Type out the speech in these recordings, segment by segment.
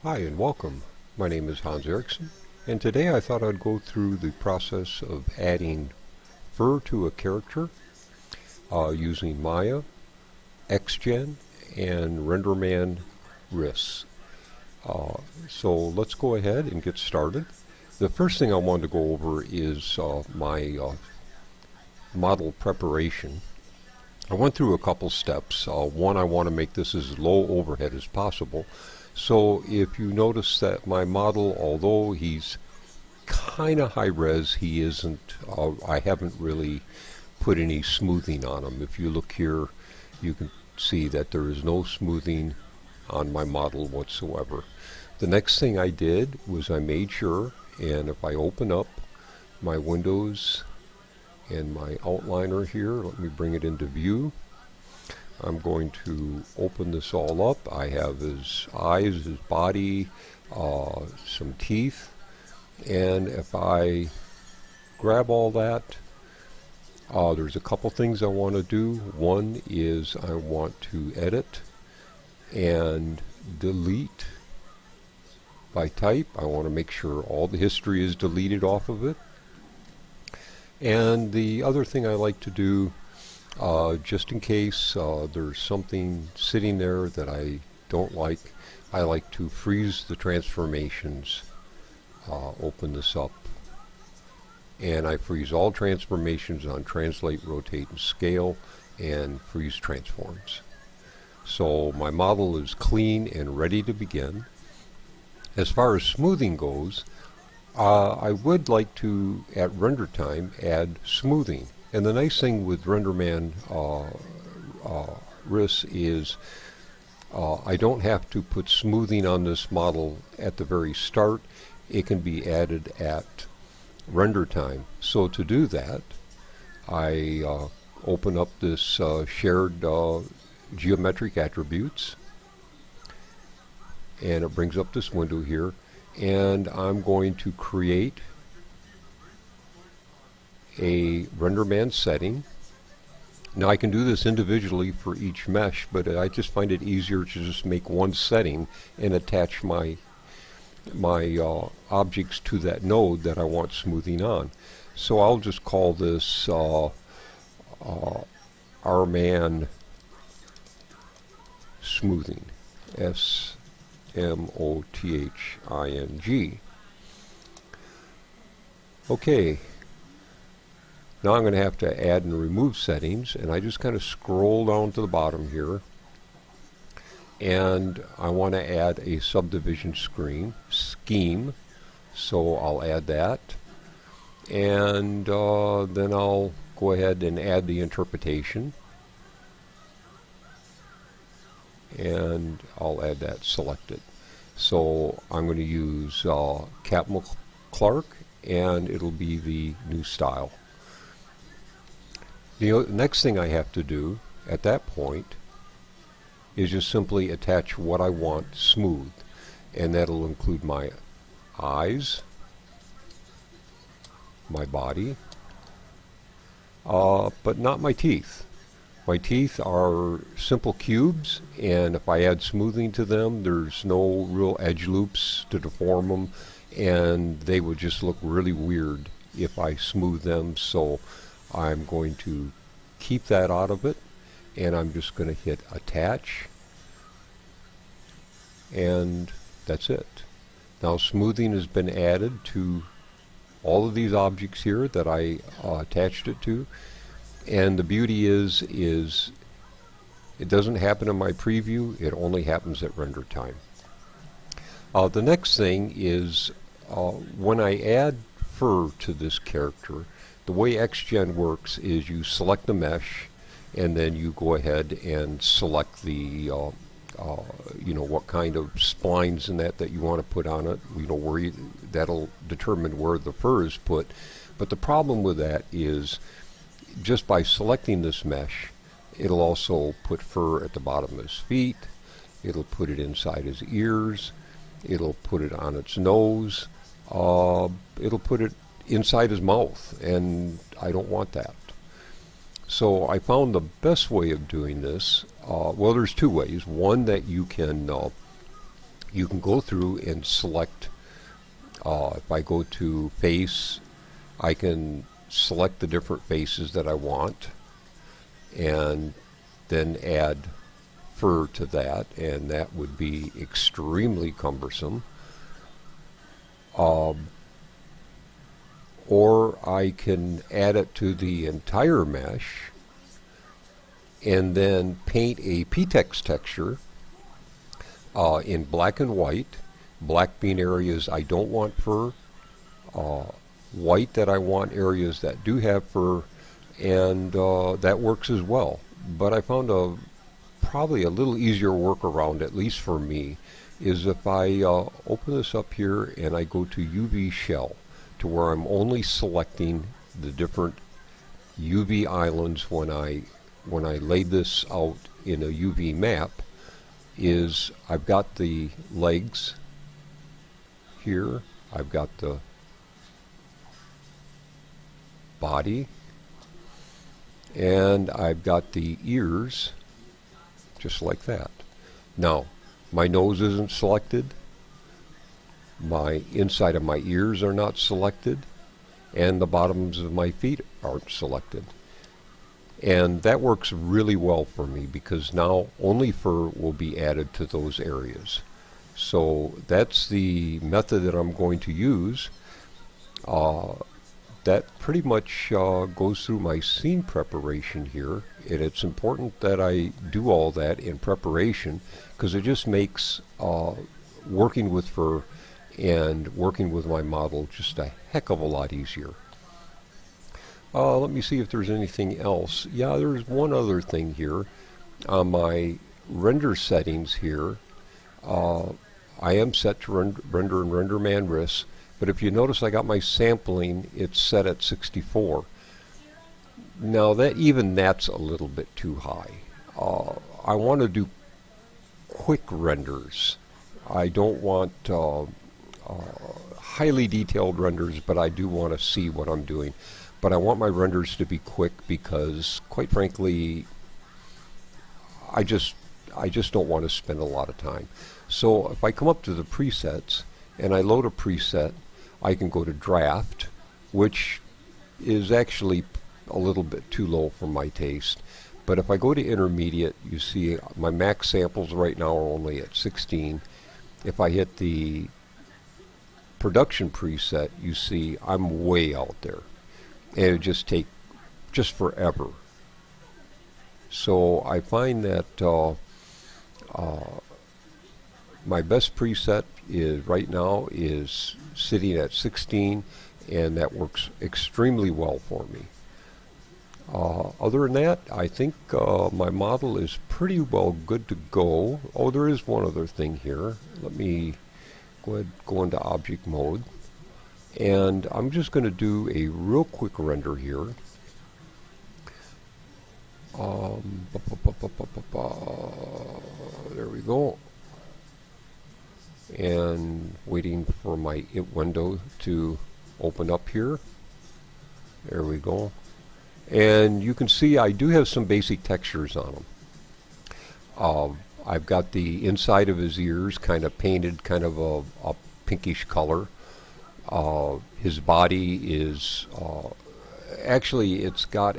Hi and welcome. My name is Hans Eriksson, and today I thought I'd go through the process of adding fur to a character using Maya, XGen, and Renderman RIS. So let's go ahead and get started. The first thing I wanted to go over is my model preparation. I went through a couple steps. One, I want to make this as low overhead as possible. So if you notice that my model, although he's kind of high res, he isn't, I haven't really put any smoothing on him. If you look here, you can see that there is no smoothing on my model whatsoever. The next thing I did was I made sure, and if I open up my windows and my outliner here, let me bring it into view. I'm going to open this all up. I have his eyes, his body, some teeth, and if I grab all that, there's a couple things I want to do. One is I want to edit and delete by type. I want to make sure all the history is deleted off of it. And the other thing I like to do, just in case there's something sitting there that I don't like, I like to freeze the transformations. Open this up, and I freeze all transformations on translate, rotate, and scale, and freeze transforms. So my model is clean and ready to begin. As far as smoothing goes, I would like to, at render time, add smoothing. And the nice thing with Renderman RIS is I don't have to put smoothing on this model at the very start. It can be added at render time. So to do that, I open up this shared geometric attributes, and it brings up this window here, and I'm going to create a Renderman setting. Now I can do this individually for each mesh, but I just find it easier to just make one setting and attach my objects to that node that I want smoothing on. So I'll just call this RMan smoothing, SMOTHING. Okay. Now I'm going to have to add and remove settings, and I just kind of scroll down to the bottom here, and I want to add a subdivision scheme, so I'll add that, and then I'll go ahead and add the interpretation, and I'll add that selected. So I'm going to use Captain Clark, and it'll be the new style. The next thing I have to do at that point is just simply attach what I want smooth, and that'll include my eyes, my body, but not my teeth. My teeth are simple cubes, and if I add smoothing to them, there's no real edge loops to deform them, and they would just look really weird if I smooth them. So I'm going to keep that out of it, and I'm just going to hit attach, and that's it. Now smoothing has been added to all of these objects here that I attached it to, and the beauty is it doesn't happen in my preview, it only happens at render time. The next thing is when I add fur to this character, the way XGen works is you select the mesh, and then you go ahead and select the what kind of splines and that you want to put on it. Where that'll determine where the fur is put. But the problem with that is just by selecting this mesh, it'll also put fur at the bottom of his feet. It'll put it inside his ears. It'll put it on its nose. It'll put it inside his mouth, and I don't want that. So I found the best way of doing this, well, there's two ways. One, that you can you can go through and select, if I go to face, I can select the different faces that I want and then add fur to that, and that would be extremely cumbersome. Or I can add it to the entire mesh and then paint a PTEX texture in black and white. Black being areas I don't want fur, white that I want areas that do have fur, and that works as well. But I found probably a little easier workaround, at least for me, is if I open this up here and I go to UV shell, to where I'm only selecting the different UV islands when I lay this out in a UV map. Is I've got the legs here, I've got the body, and I've got the ears, just like that. Now, my nose isn't selected, my inside of my ears are not selected, and the bottoms of my feet aren't selected. And that works really well for me, because now only fur will be added to those areas. So that's the method that I'm going to use. That pretty much goes through my scene preparation here, and it's important that I do all that in preparation, because it just makes working with fur and working with my model just a heck of a lot easier. Let me see if there's anything else. Yeah, there's one other thing here. On my render settings here, I am set to render in Renderman RIS, but if you notice I got my sampling, it's set at 64. Now that's a little bit too high. I want to do quick renders. I don't want highly detailed renders, but I do want to see what I'm doing. But I want my renders to be quick, because quite frankly, I just don't want to spend a lot of time. So if I come up to the presets and I load a preset, I can go to draft, which is actually a little bit too low for my taste. But if I go to intermediate, you see my max samples right now are only at 16. If I hit the production preset, you see I'm way out there. And it would just take forever. So I find that my best preset is right now is sitting at 16, and that works extremely well for me. Other than that, I think my model is pretty well good to go. Oh, there is one other thing here. Let me go into object mode. And I'm just going to do a real quick render here. There we go. And waiting for my window to open up here. There we go. And you can see I do have some basic textures on them. I've got the inside of his ears kind of painted kind of a pinkish color. His body is actually, it's got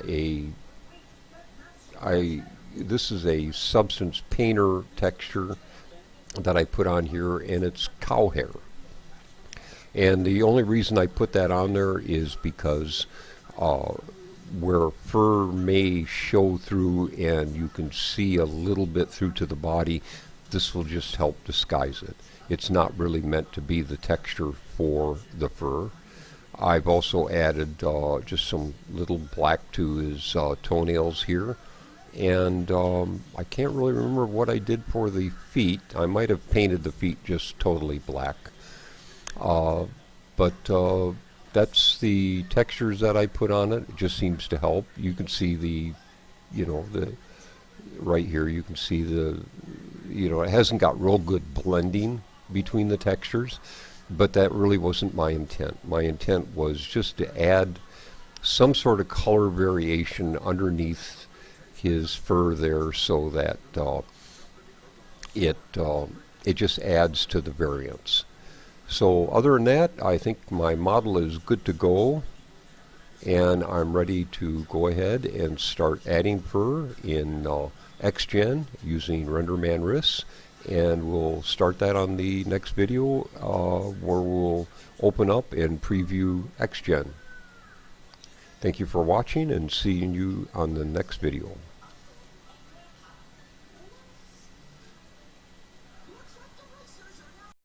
this is a substance painter texture that I put on here, and it's cow hair. And the only reason I put that on there is because where fur may show through and you can see a little bit through to the body, this will just help disguise it. It's not really meant to be the texture for the fur. I've also added just some little black to his toenails here. And I can't really remember what I did for the feet. I might have painted the feet just totally black. But that's the textures that I put on it. It just seems to help. You can see the right here, you can see it hasn't got real good blending between the textures, but that really wasn't my intent. My intent was just to add some sort of color variation underneath his fur there, so that it it just adds to the variance. So other than that, I think my model is good to go, and I'm ready to go ahead and start adding fur in XGen using Renderman RIS, and we'll start that on the next video where we'll open up and preview XGen. Thank you for watching, and seeing you on the next video.